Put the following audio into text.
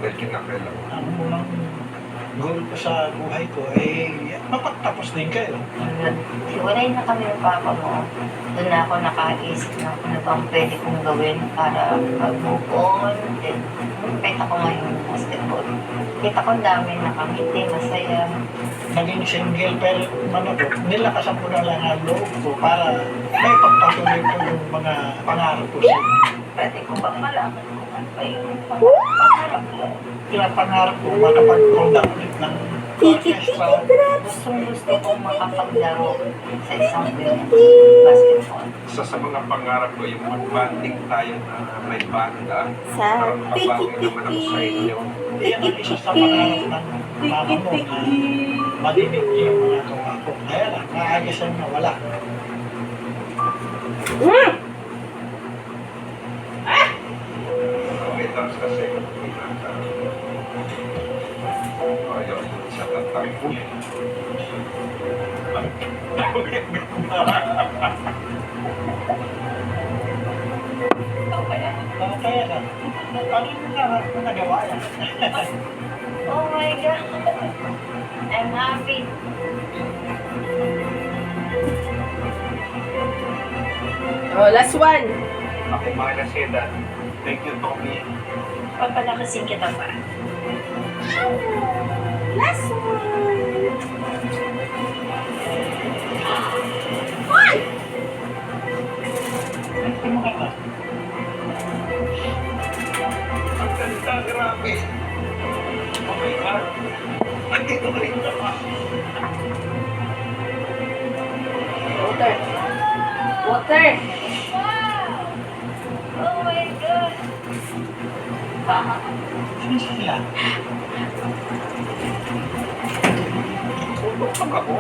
dahil kinakailangan. Ang unang goal ko sa buhay ko ay mapagtapos din kayo. Hiwalay na kami ng papa mo. Doon na ako nakaisip na ano bang pwede kong gawin para mag-move on. Then, kita ko ngayon basketball. Kita ko ang dami nakamiti, masaya. Naging single pero nilakasan ko na lang ang loob ko para may pagpatuloy ko yung mga pangarap ko sa inyo. Pwede ko bang malaman kung ano pa yung pangarap mo? Kaya pangarap ko makapag-conduct ulit ng orchestra. Gusto kong makapaglaro sa isang basketball. Isa sa mga pangarap ko yung mag-banding tayo na may banda. Sa Para mapabawi naman ako sa inyo. Yan ang isa sa pangarap ng mama mo na madinig yung mga gawa ko. Kaya lang, naaagisan na wala. Okay, tapos kasi ayaw siya tatakbo. Kaya lang, paano mo nagawa yan? Oh my God! I'm happy. Oh, last one. Ako mahal na siya, Dad. Thank you, Tommy. Papalakasin kita pa. Last one. Ano ka ba? Ang ganda, grabe. Oh my God. Andito ka rin pa. Water. Water. Oh my God! Ano sila? Tulog ako.